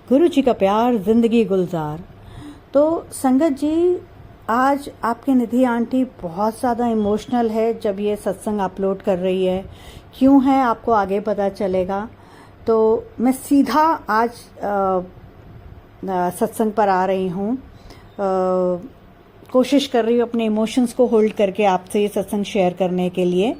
गुरु जी का प्यार जिंदगी गुलजार। तो संगत जी, आज आपकी निधि आंटी बहुत ज़्यादा इमोशनल है जब ये सत्संग अपलोड कर रही है। क्यों है आपको आगे पता चलेगा। तो मैं सीधा आज सत्संग पर आ रही हूँ। कोशिश कर रही हूँ अपने इमोशंस को होल्ड करके आपसे ये सत्संग शेयर करने के लिए।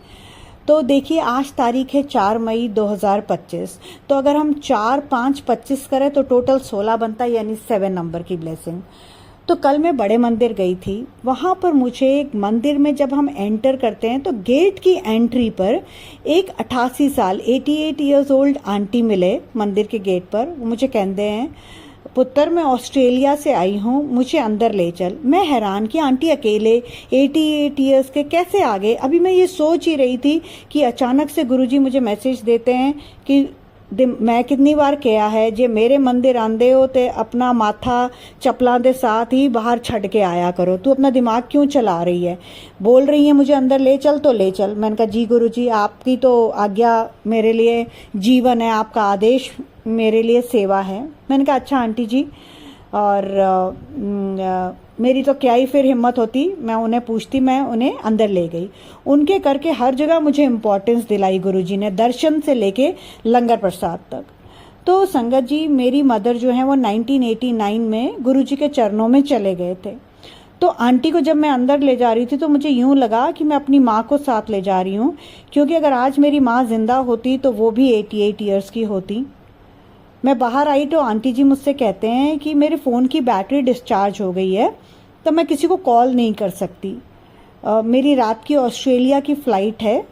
तो देखिए, आज तारीख है 4 मई 2025। तो अगर हम 4, 5, 25 करें तो टोटल 16 बनता है, यानी 7 नंबर की ब्लेसिंग। तो कल मैं बड़े मंदिर गई थी। वहाँ पर मुझे एक मंदिर में जब हम एंटर करते हैं तो गेट की एंट्री पर एक 88 साल 88 ईयर्स ओल्ड आंटी मिले मंदिर के गेट पर। वो मुझे कहते हैं, पुत्र मैं ऑस्ट्रेलिया से आई हूँ, मुझे अंदर ले चल। मैं हैरान कि आंटी अकेले 88 ईयर्स के कैसे आ गए। अभी मैं ये सोच ही रही थी कि अचानक से गुरुजी मुझे मैसेज देते हैं कि मैं कितनी बार कहा है जे मेरे मंदिर आंदे हो ते अपना माथा चपला दे साथ ही बाहर छड़ के आया करो। तू अपना दिमाग क्यों चला रही है। बोल रही है मुझे अंदर ले चल तो ले चल। मैंने कहा जी गुरुजी, आपकी तो आज्ञा मेरे लिए जीवन है, आपका आदेश मेरे लिए सेवा है। मैंने कहा अच्छा आंटी जी। और मेरी तो क्या ही फिर हिम्मत होती, मैं उन्हें पूछती। मैं उन्हें अंदर ले गई। उनके करके हर जगह मुझे इम्पोर्टेंस दिलाई गुरुजी ने, दर्शन से लेके लंगर प्रसाद तक। तो संगत जी, मेरी मदर जो है वो 1989 में गुरुजी के चरणों में चले गए थे। तो आंटी को जब मैं अंदर ले जा रही थी तो मुझे यूं लगा कि मैं अपनी माँ को साथ ले जा रही हूँ, क्योंकि अगर आज मेरी माँ जिंदा होती तो वो भी 88 ईयर्स की होती। मैं बाहर आई तो आंटी जी मुझसे कहते हैं कि मेरे फ़ोन की बैटरी डिस्चार्ज हो गई है तो मैं किसी को कॉल नहीं कर सकती। मेरी रात की ऑस्ट्रेलिया की फ़्लाइट है।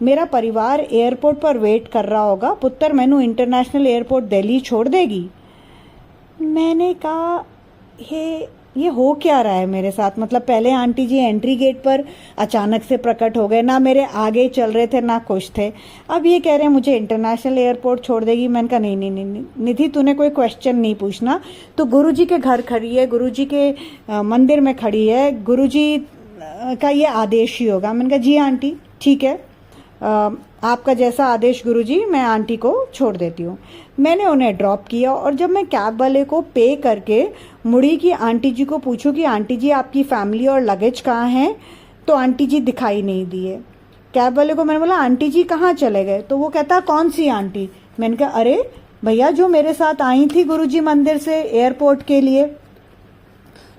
मेरा परिवार एयरपोर्ट पर वेट कर रहा होगा। पुत्र मैनू इंटरनेशनल एयरपोर्ट दिल्ली छोड़ देगी। मैंने कहा ये हो क्या रहा है मेरे साथ। मतलब पहले आंटी जी एंट्री गेट पर अचानक से प्रकट हो गए, ना मेरे आगे चल रहे थे ना कुछ थे। अब ये कह रहे हैं मुझे इंटरनेशनल एयरपोर्ट छोड़ देगी। मैंने कहा नहीं नहीं नहीं निधि, तूने कोई क्वेश्चन नहीं पूछना। तो गुरुजी के घर खड़ी है, गुरुजी के मंदिर में खड़ी है, गुरुजी का ये आदेश ही होगा। मैंने कहा जी आंटी ठीक है, आपका जैसा आदेश गुरुजी, मैं आंटी को छोड़ देती हूँ। मैंने उन्हें ड्रॉप किया और जब मैं कैब वाले को पे करके मुड़ी कि आंटी जी को पूछूं कि आंटी जी आपकी फैमिली और लगेज कहाँ हैं, तो आंटी जी दिखाई नहीं दिए। कैब वाले को मैंने बोला आंटी जी कहाँ चले गए, तो वो कहता कौन सी आंटी। मैंने कहा अरे भैया, जो मेरे साथ आई थी गुरुजी मंदिर से एयरपोर्ट के लिए।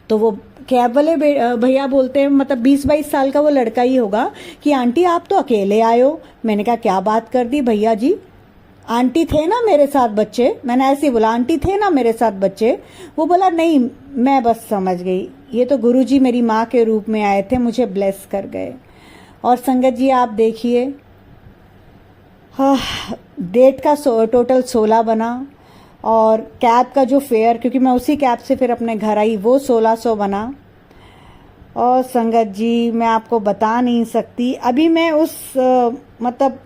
तो वो कैब वाले भैया बोलते हैं, मतलब 20-22 साल का वो लड़का ही होगा, कि आंटी आप तो अकेले आए हो। मैंने कहा क्या बात कर दी भैया जी, आंटी थे ना मेरे साथ बच्चे। मैंने ऐसे ही बोला आंटी थे ना मेरे साथ बच्चे। वो बोला नहीं, मैं बस समझ गई, ये तो गुरुजी मेरी माँ के रूप में आए थे, मुझे ब्लेस कर गए। और संगत जी आप देखिए, डेट का टोटल 16 बना और कैब का जो फेयर, क्योंकि मैं उसी कैब से फिर अपने घर आई, वो 1600 बना। और संगत जी मैं आपको बता नहीं सकती। अभी मैं उस मतलब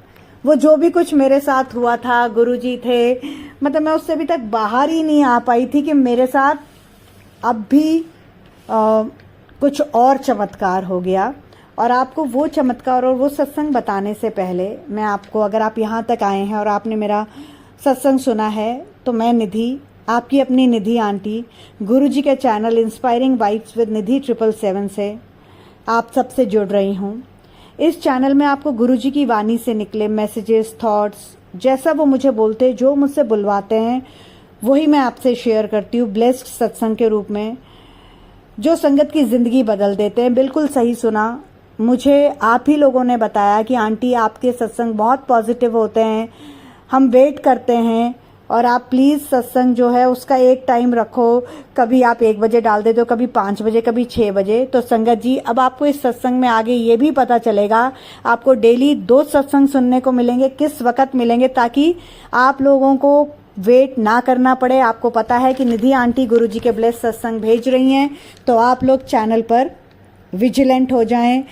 वो जो भी कुछ मेरे साथ हुआ था, गुरुजी थे, मतलब मैं उससे अभी तक बाहर ही नहीं आ पाई थी कि मेरे साथ अब भी कुछ और चमत्कार हो गया। और आपको वो चमत्कार और वो सत्संग बताने से पहले मैं आपको, अगर आप यहाँ तक आए हैं और आपने मेरा सत्संग सुना है, तो मैं निधि, आपकी अपनी निधि आंटी, गुरुजी के चैनल इंस्पायरिंग वाइब्स विद निधि 777 से आप सबसे जुड़ रही हूँ। इस चैनल में आपको गुरुजी की वाणी से निकले मैसेजेस, थॉट्स, जैसा वो मुझे बोलते, जो मुझसे बुलवाते हैं, वही मैं आपसे शेयर करती हूँ ब्लेस्ड सत्संग के रूप में, जो संगत की ज़िंदगी बदल देते हैं। बिल्कुल सही सुना, मुझे आप ही लोगों ने बताया कि आंटी आपके सत्संग बहुत पॉजिटिव होते हैं, हम वेट करते हैं और आप प्लीज़ सत्संग जो है उसका एक टाइम रखो। कभी आप 1 बजे डाल देते हो, कभी 5 बजे, कभी 6 बजे। तो संगत जी अब आपको इस सत्संग में आगे ये भी पता चलेगा, आपको डेली 2 सत्संग सुनने को मिलेंगे, किस वक्त मिलेंगे, ताकि आप लोगों को वेट ना करना पड़े। आपको पता है कि निधि आंटी गुरुजी के ब्लेस सत्संग भेज रही हैं, तो आप लोग चैनल पर विजिलेंट हो जाएं,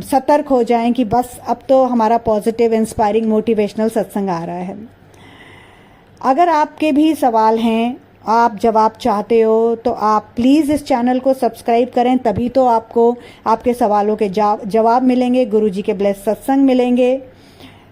सतर्क हो जाएं कि बस अब तो हमारा पॉजिटिव, इंस्पायरिंग, मोटिवेशनल सत्संग आ रहा है। अगर आपके भी सवाल हैं, आप जवाब चाहते हो, तो आप प्लीज़ इस चैनल को सब्सक्राइब करें, तभी तो आपको आपके सवालों के जवाब मिलेंगे, गुरुजी के ब्लेस सत्संग मिलेंगे।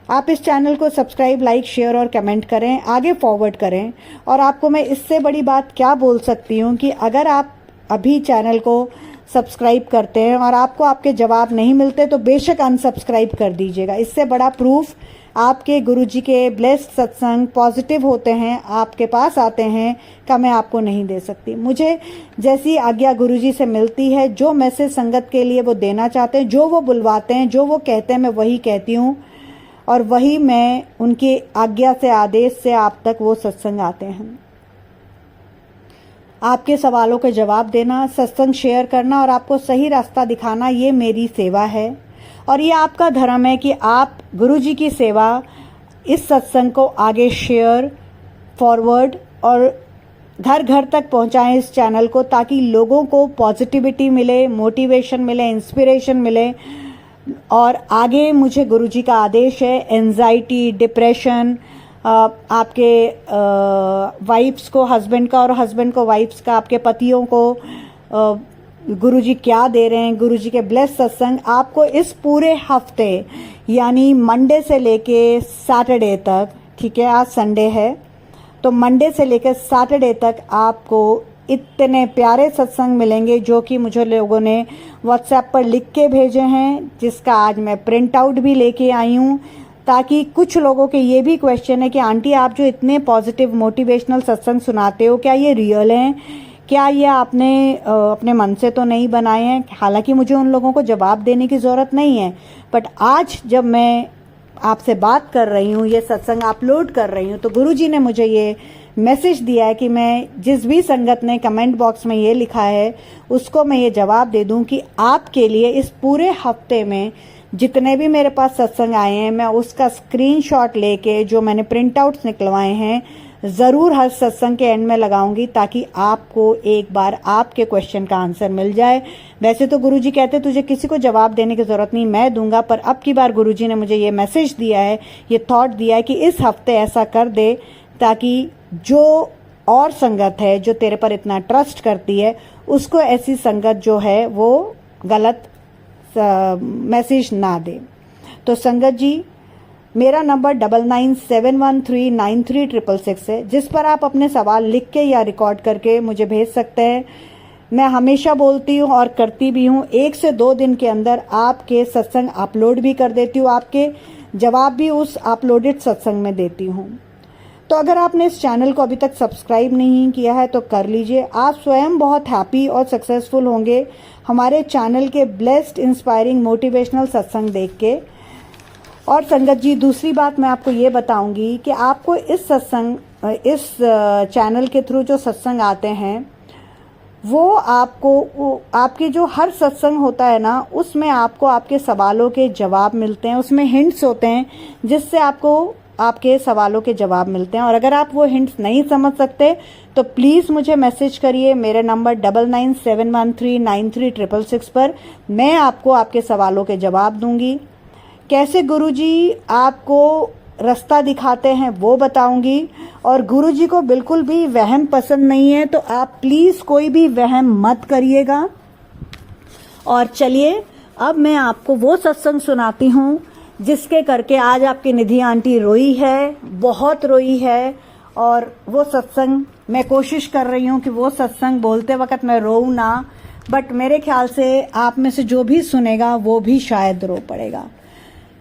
आप इस चैनल को सब्सक्राइब, लाइक, शेयर और कमेंट करें, आगे फॉरवर्ड करें। और आपको मैं इससे बड़ी बात क्या बोल सकती हूँ कि अगर आप अभी चैनल को सब्सक्राइब करते हैं और आपको आपके जवाब नहीं मिलते तो बेशक अनसब्सक्राइब कर दीजिएगा। इससे बड़ा प्रूफ आपके गुरुजी के ब्लेस्ड सत्संग पॉजिटिव होते हैं, आपके पास आते हैं, का मैं आपको नहीं दे सकती। मुझे जैसी आज्ञा गुरुजी से मिलती है, जो मैसेज संगत के लिए वो देना चाहते हैं, जो वो बुलवाते हैं, जो वो कहते हैं, मैं वही कहती हूँ और वही मैं उनकी आज्ञा से, आदेश से आप तक वो सत्संग आते हैं। आपके सवालों के जवाब देना, सत्संग शेयर करना और आपको सही रास्ता दिखाना, ये मेरी सेवा है और ये आपका धर्म है कि आप गुरुजी की सेवा, इस सत्संग को आगे शेयर, फॉरवर्ड और घर घर तक पहुंचाएं इस चैनल को, ताकि लोगों को पॉजिटिविटी मिले, मोटिवेशन मिले, इंस्पिरेशन मिले। और आगे मुझे गुरुजी का आदेश है, एंजाइटी, डिप्रेशन, आपके वाइफ्स को हस्बैंड का और हस्बैंड को वाइफ्स का, आपके पतियों को गुरुजी क्या दे रहे हैं, गुरुजी के ब्लेस सत्संग आपको इस पूरे हफ्ते यानी मंडे से लेके सैटरडे तक, ठीक है, आज संडे है, तो मंडे से लेकर सैटरडे तक आपको इतने प्यारे सत्संग मिलेंगे जो कि मुझे लोगों ने व्हाट्सएप पर लिख के भेजे हैं, जिसका आज मैं प्रिंट आउट भी लेके आई हूँ, ताकि कुछ लोगों के ये भी क्वेश्चन है कि आंटी आप जो इतने पॉजिटिव मोटिवेशनल सत्संग सुनाते हो, क्या ये रियल हैं, क्या ये आपने अपने मन से तो नहीं बनाए हैं। हालांकि मुझे उन लोगों को जवाब देने की ज़रूरत नहीं है, बट आज जब मैं आपसे बात कर रही हूँ, ये सत्संग अपलोड कर रही हूँ, तो गुरुजी ने मुझे ये मैसेज दिया है कि मैं जिस भी संगत ने कमेंट बॉक्स में ये लिखा है उसको मैं ये जवाब दे दूं कि आपके लिए इस पूरे हफ्ते में जितने भी मेरे पास सत्संग आए हैं, मैं उसका स्क्रीनशॉट लेके जो मैंने प्रिंट आउट्स निकलवाए हैं ज़रूर हर सत्संग के एंड में लगाऊंगी, ताकि आपको एक बार आपके क्वेश्चन का आंसर मिल जाए। वैसे तो गुरुजी कहते तुझे किसी को जवाब देने की ज़रूरत नहीं, मैं दूंगा, पर अब की बार गुरुजी ने मुझे ये मैसेज दिया है, ये थॉट दिया है कि इस हफ्ते ऐसा कर दे, ताकि जो और संगत है जो तेरे पर इतना ट्रस्ट करती है, उसको ऐसी संगत जो है वो गलत मैसेज ना दे। तो संगत जी, मेरा नंबर 9971393666 है, जिस पर आप अपने सवाल लिख के या रिकॉर्ड करके मुझे भेज सकते हैं। मैं हमेशा बोलती हूँ और करती भी हूँ, 1 से 2 दिन के अंदर आपके सत्संग अपलोड भी कर देती हूँ, आपके जवाब भी उस अपलोडेड सत्संग में देती हूँ। तो अगर आपने इस चैनल को अभी तक सब्सक्राइब नहीं किया है तो कर लीजिए। आप स्वयं बहुत हैप्पी और सक्सेसफुल होंगे हमारे चैनल के ब्लेस्ड, इंस्पायरिंग, मोटिवेशनल सत्संग देख के। और संगत जी, दूसरी बात मैं आपको ये बताऊंगी कि आपको इस चैनल के थ्रू जो सत्संग आते हैं, वो आपको आपके जो हर सत्संग होता है ना, उसमें आपको आपके सवालों के जवाब मिलते हैं, उसमें हिंट्स होते हैं जिससे आपको आपके सवालों के जवाब मिलते हैं। और अगर आप वो हिंट्स नहीं समझ सकते तो प्लीज़ मुझे मैसेज करिए मेरे नंबर 9971393666 पर, मैं आपको आपके सवालों के जवाब दूंगी। कैसे गुरुजी आपको रास्ता दिखाते हैं वो बताऊंगी। और गुरुजी को बिल्कुल भी वहम पसंद नहीं है, तो आप प्लीज़ कोई भी वहम मत करिएगा। और चलिए अब मैं आपको वो सत्संग सुनाती हूँ जिसके करके आज आपकी निधि आंटी रोई है, बहुत रोई है। और वो सत्संग मैं कोशिश कर रही हूँ कि वो सत्संग बोलते वक्त मैं रोऊं ना, बट मेरे ख्याल से आप में से जो भी सुनेगा वो भी शायद रो पड़ेगा।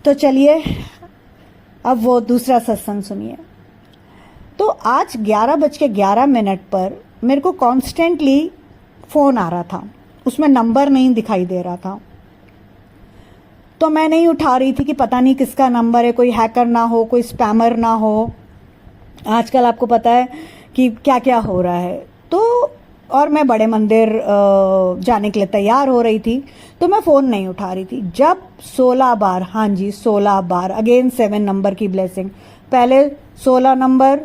तो चलिए अब वो दूसरा सत्संग सुनिए। तो आज 11:11 पर मेरे को कॉन्स्टेंटली फ़ोन आ रहा था, उसमें नंबर नहीं दिखाई दे रहा था, तो मैं नहीं उठा रही थी कि पता नहीं किसका नंबर है, कोई हैकर ना हो, कोई स्पैमर ना हो। आजकल आपको पता है कि क्या क्या हो रहा है। तो और मैं बड़े मंदिर जाने के लिए तैयार हो रही थी, तो मैं फ़ोन नहीं उठा रही थी। जब 16 बार, हाँ जी 16 बार, अगेन 7 नंबर की ब्लेसिंग, पहले 16 नंबर,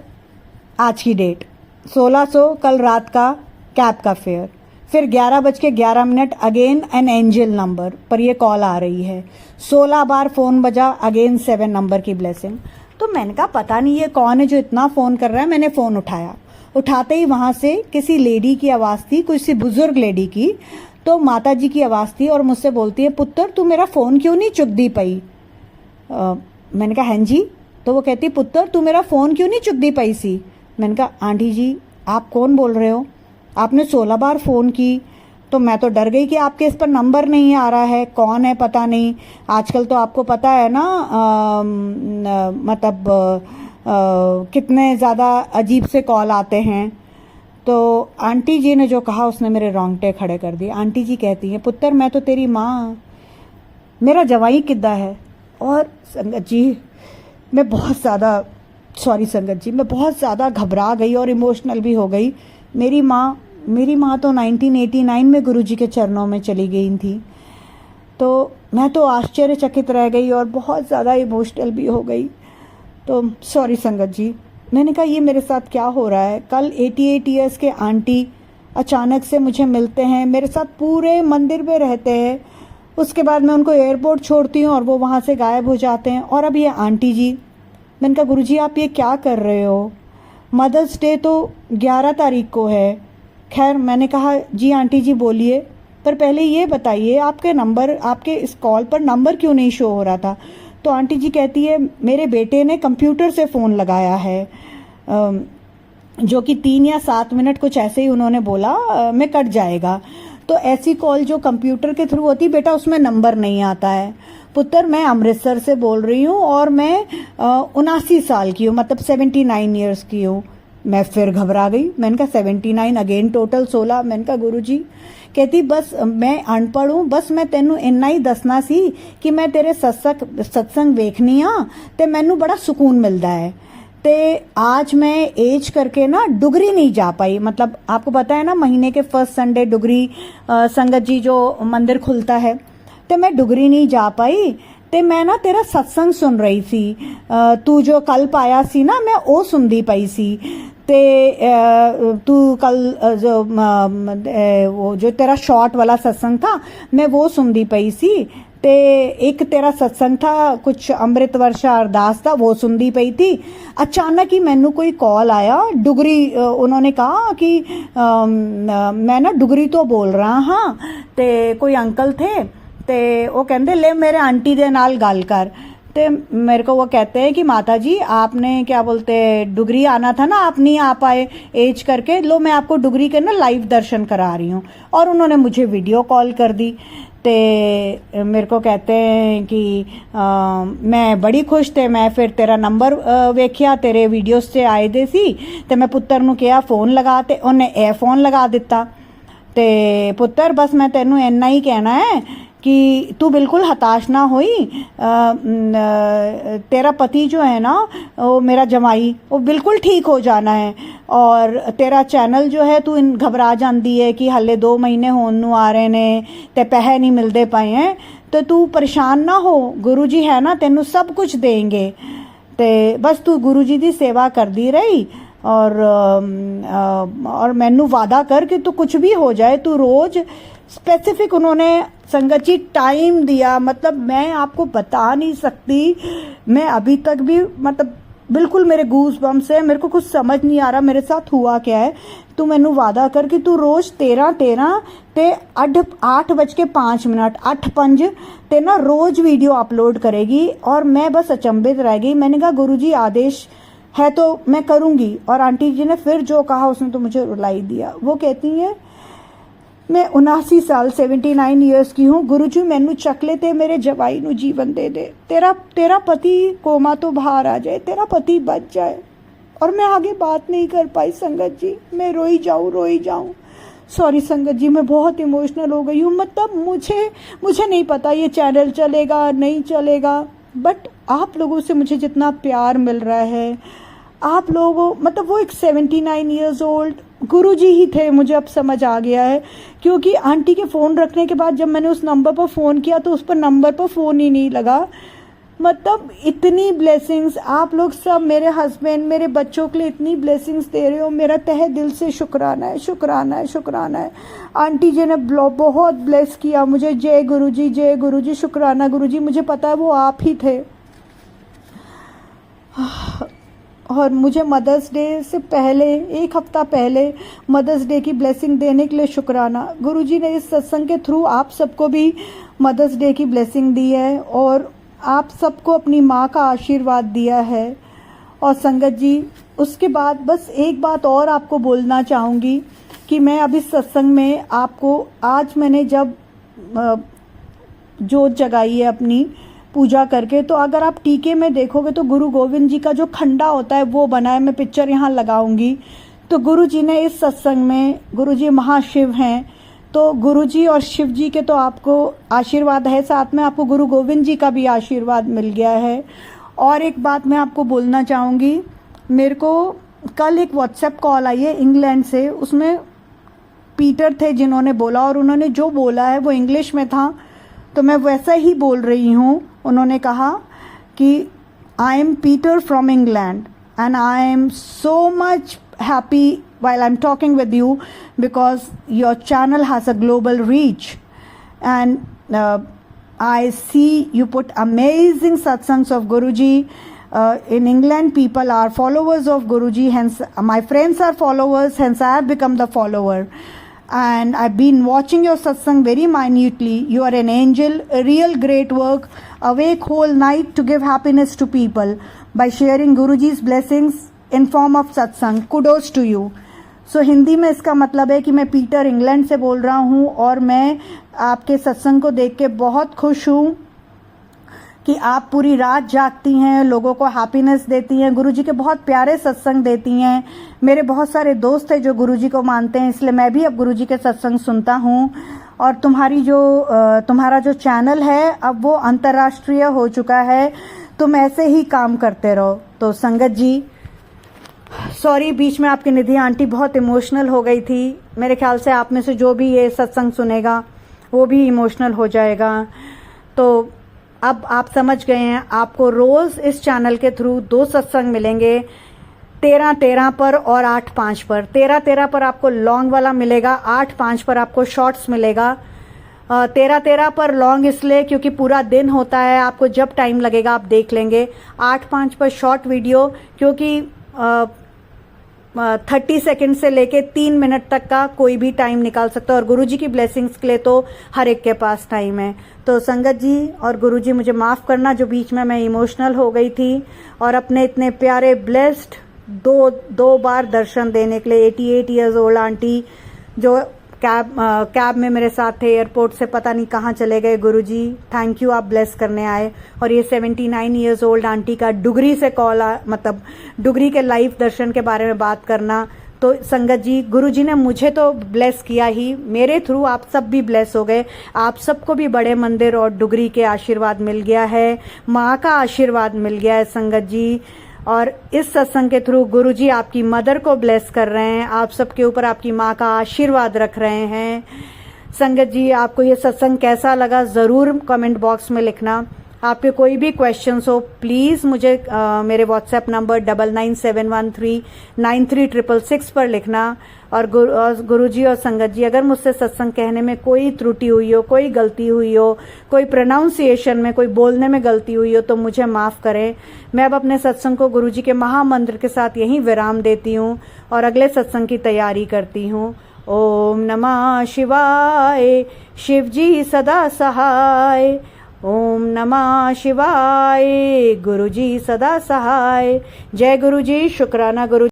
आज की डेट 1600, कल रात का कैब का फेयर, फिर 11:11 अगेन एन एंजल नंबर पर ये कॉल आ रही है। 16 बार फ़ोन बजा, अगेन 7 नंबर की ब्लेसिंग। तो मैंने कहा पता नहीं ये कौन है जो इतना फ़ोन कर रहा है। मैंने फ़ोन उठाया, उठाते ही वहाँ से किसी लेडी की आवाज़ थी, किसी बुजुर्ग लेडी की। तो माता जी की आवाज़ थी और मुझसे बोलती है, पुत्र तू मेरा फ़ोन क्यों नहीं चुक दी पई। मैंने कहा हाँ जी। तो वो कहती पुत्र तू मेरा फ़ोन क्यों नहीं चुकती पई सी। मैंने कहा आंटी जी आप कौन बोल रहे हो, आपने 16 बार फ़ोन की। तो मैं तो डर गई कि आपके इस पर नंबर नहीं आ रहा है, कौन है पता नहीं। आजकल तो आपको पता है ना मतलब कितने ज़्यादा अजीब से कॉल आते हैं। तो आंटी जी ने जो कहा उसने मेरे रोंगटे खड़े कर दिए। आंटी जी कहती हैं पुत्र मैं तो तेरी माँ, मेरा जवाई किद्दा है। और संगत जी मैं बहुत ज़्यादा संगत जी मैं बहुत ज़्यादा घबरा गई और इमोशनल भी हो गई। मेरी माँ तो 1989 में गुरुजी के चरणों में चली गई थी। तो मैं तो आश्चर्यचकित रह गई और बहुत ज़्यादा इमोशनल भी हो गई। तो सॉरी संगत जी। मैंने कहा ये मेरे साथ क्या हो रहा है। कल 88 ईयर्स के आंटी अचानक से मुझे मिलते हैं, मेरे साथ पूरे मंदिर में रहते हैं। उसके बाद मैं उनको एयरपोर्ट छोड़ती हूँ और वो वहाँ से गायब हो जाते हैं। और अब ये आंटी जी। मैंने कहा गुरुजी आप ये क्या कर रहे हो, मदर्स डे तो 11 तारीख को है। खैर मैंने कहा जी आंटी जी बोलिए, पर पहले ये बताइए आपके इस कॉल पर नंबर क्यों नहीं शो हो रहा था। तो आंटी जी कहती है मेरे बेटे ने कंप्यूटर से फ़ोन लगाया है, जो कि 3 या 7 मिनट कुछ ऐसे ही उन्होंने बोला में कट जाएगा। तो ऐसी कॉल जो कंप्यूटर के थ्रू होती बेटा उसमें नंबर नहीं आता है। पुत्र मैं अमृतसर से बोल रही हूँ और मैं 79 साल की हूँ, मतलब 79 ईयर्स की हूँ। मैं फिर घबरा गई। मैंने कहा 79 अगेन टोटल 16। मैंने कहा गुरुजी। कहती बस मैं अनपढ़ हूँ, बस मैं तेनू इन्ना ही दसना सी कि मैं तेरे सत्संग वेखनी हाँ ते मैनू बड़ा सुकून मिलता है। ते आज मैं एज करके ना डुगरी नहीं जा पाई, मतलब आपको पता है ना महीने के फर्स्ट संडे डुगरी संगत जी जो मंदिर खुलता है, तो मैं डुगरी नहीं जा पाई। ते मैं ना तेरा सत्संग सुन रही सी, तू जो कल पाया सी ना मैं वो सुनती पई सी। ते तू कल वो जो तेरा शॉर्ट वाला सत्संग था मैं वो सुनती पई सी। ते एक तेरा सत्संग था कुछ अमृत वर्षा अरदास था वो सुनती पई थी। अचानक ही मैनू कोई कॉल आया डुगरी, उन्होंने कहा कि मैं ना डुगरी तो बोल रहा हाँ। ते कोई अंकल थे ते वो कहते ले मेरे आंटी दे नाल गल कर। ते मेरे को वो कहते हैं कि माता जी आपने क्या बोलते डुगरी आना था ना, आप नहीं आ पाए एज करके, लो मैं आपको डुगरी के ना लाइव दर्शन करा रही हूँ। और उन्होंने मुझे वीडियो कॉल कर दी। ते मेरे को कहते हैं कि मैं बड़ी खुश थे, मैं फिर तेरा नंबर वेख्या तेरे वीडियोस से आए दे सी। ते मैं पुत्र नू कहा फोन लगा, ते उन्हें ए फोन लगा दिता। ते पुत्र बस मैं तेनू इन्ना ही कहना है कि तू बिल्कुल हताश ना होई। तेरा पति जो है ना वो मेरा जमाई वो बिल्कुल ठीक हो जाना है। और तेरा चैनल जो है तू घबरा जाती है कि हाले 2 महीने होने नू आ रहे ने ते पैसे नहीं मिलते पाए हैं, तो तू परेशान ना हो, गुरुजी है ना तेनू सब कुछ देंगे। ते बस तू गुरुजी दी सेवा करती रही और मैनू वादा कर कि तू कुछ भी हो जाए तू रोज स्पेसिफिक, उन्होंने संगत जी टाइम दिया, मतलब मैं आपको बता नहीं सकती। मैं अभी तक भी मतलब बिल्कुल मेरे गूज बम्स है, मेरे को कुछ समझ नहीं आ रहा मेरे साथ हुआ क्या है। तू मैनू वादा कर कि तू रोज 13 ते 8:05 8:05 ते ना रोज वीडियो अपलोड करेगी। और मैं बस अचंभित रह गई। मैंने कहा गुरुजी आदेश है तो मैं करूँगी। और आंटी जी ने फिर जो कहा उसने तो मुझे रुलाई दिया। वो कहती हैं मैं 79 साल 79 ईयर्स की हूँ, गुरुजी मैनू चक ले ते मेरे जवाई नू जीवन दे दे, तेरा पति कोमा तो बाहर आ जाए, तेरा पति बच जाए। और मैं आगे बात नहीं कर पाई संगत जी, मैं रोई जाऊँ। सॉरी संगत जी मैं बहुत इमोशनल हो गई हूँ। मतलब मुझे नहीं पता ये चैनल चलेगा नहीं चलेगा, बट आप लोगों से मुझे जितना प्यार मिल रहा है, आप लोगों मतलब वो एक 79 ईयर्स ओल्ड गुरुजी ही थे, मुझे अब समझ आ गया है। क्योंकि आंटी के फ़ोन रखने के बाद जब मैंने उस नंबर पर फ़ोन किया तो उस पर नंबर पर फ़ोन ही नहीं लगा। मतलब इतनी ब्लेसिंग्स आप लोग सब, मेरे हस्बैंड मेरे बच्चों के लिए इतनी ब्लेसिंग्स दे रहे हो, मेरा तहे दिल से शुक्राना है। आंटी जी ने बहुत ब्लेस किया मुझे। जय गुरुजी, शुक्राना गुरुजी, मुझे पता है वो आप ही थे। और मुझे मदर्स डे से पहले 1 हफ्ता पहले मदर्स डे की ब्लेसिंग देने के लिए शुक्राना। गुरुजी ने इस सत्संग के थ्रू आप सबको भी मदर्स डे की ब्लेसिंग दी है। और आप सबको अपनी माँ का आशीर्वाद दिया है। और संगत जी, उसके बाद बस एक बात और आपको बोलना चाहूँगी कि मैं अभी सत्संग में आपको, आज मैंने जब जोत जगाई है अपनी पूजा करके, तो अगर आप टीके में देखोगे तो गुरु गोविंद जी का जो खंडा होता है वो बना है। मैं पिक्चर यहाँ लगाऊंगी। तो गुरु जी ने इस सत्संग में, गुरु जी महाशिव हैं, तो गुरु जी और शिव जी के तो आपको आशीर्वाद है, साथ में आपको गुरु गोविंद जी का भी आशीर्वाद मिल गया है। और एक बात मैं आपको बोलना चाहूँगी, मेरे को कल एक व्हाट्सएप कॉल आई है इंग्लैंड से, उसमें पीटर थे जिन्होंने बोला, और उन्होंने जो बोला है वो इंग्लिश में था, तो मैं वैसा ही बोल रही हूँ। उन्होंने कहा कि I am Peter from England and I am so much happy while I'm talking with you because your channel has a global reach, and I see you put amazing satsangs of Guruji. In England, people are followers of Guruji, hence my friends are followers, hence I have become the follower. And I've been watching your satsang very minutely. You are an angel, a real great work, awake whole night to give happiness to people by sharing Guruji's blessings in form of satsang. Kudos to you. So Hindi में इसका मतलब है कि मैं Peter England से बोल रहा हूँ और मैं आपके सत्संग को देख के बहुत खुश हूँ कि आप पूरी रात जागती हैं, लोगों को हैप्पीनेस देती हैं, गुरुजी के बहुत प्यारे सत्संग देती हैं। मेरे बहुत सारे दोस्त हैं जो गुरुजी को मानते हैं, इसलिए मैं भी अब गुरुजी के सत्संग सुनता हूँ। और तुम्हारा जो चैनल है अब वो अंतर्राष्ट्रीय हो चुका है। तुम ऐसे ही काम करते रहो। तो संगत जी, सॉरी बीच में आपकी निधि आंटी बहुत इमोशनल हो गई थी। मेरे ख्याल से आप में से जो भी ये सत्संग सुनेगा वो भी इमोशनल हो जाएगा। तो अब आप समझ गए हैं, आपको रोज इस चैनल के थ्रू 2 सत्संग मिलेंगे, 13-13 पर और 8-5 पर। 13-13 पर आपको लॉन्ग वाला मिलेगा, 8-5 पर आपको शॉर्ट्स मिलेगा। 13-13 पर लॉन्ग इसलिए क्योंकि पूरा दिन होता है, आपको जब टाइम लगेगा आप देख लेंगे। 8-5 पर शॉर्ट वीडियो, क्योंकि 30 सेकंड से लेके 3 मिनट तक का कोई भी टाइम निकाल सकता है, और गुरुजी की ब्लेसिंग्स के लिए तो हर एक के पास टाइम है। तो संगत जी और गुरुजी, मुझे माफ़ करना जो बीच में मैं इमोशनल हो गई थी, और अपने इतने प्यारे ब्लेस्ड दो बार दर्शन देने के लिए 88 ईयर्स ओल्ड आंटी जो कैब में मेरे साथ थे, एयरपोर्ट से पता नहीं कहाँ चले गए। गुरुजी थैंक यू, आप ब्लेस करने आए। और ये 79 ईयर्स ओल्ड आंटी का डुगरी से कॉल, मतलब डुगरी के लाइव दर्शन के बारे में बात करना। तो संगत जी, गुरुजी ने मुझे तो ब्लेस किया ही, मेरे थ्रू आप सब भी ब्लेस हो गए। आप सबको भी बड़े मंदिर और डुगरी के आशीर्वाद मिल गया है, माँ का आशीर्वाद मिल गया है संगत जी। और इस सत्संग के थ्रू गुरुजी आपकी मदर को ब्लेस कर रहे हैं, आप सबके ऊपर आपकी माँ का आशीर्वाद रख रहे हैं। संगत जी, आपको ये सत्संग कैसा लगा ज़रूर कमेंट बॉक्स में लिखना। आपके कोई भी क्वेश्चंस हो प्लीज़ मुझे मेरे व्हाट्सएप नंबर 9971393666 पर लिखना। और गुरुजी और संगत जी, अगर मुझसे सत्संग कहने में कोई त्रुटि हुई हो, कोई गलती हुई हो, कोई प्रोनाउंसिएशन में, कोई बोलने में गलती हुई हो तो मुझे माफ़ करें। मैं अब अपने सत्संग को गुरुजी के महामंत्र के साथ यहीं विराम देती हूँ और अगले सत्संग की तैयारी करती हूँ। ओम नमः शिवाय, शिव जी सदा सहाय। ओम नमः शिवाय, गुरुजी सदा सहाय। जय गुरुजी, शुक्राना गुरु।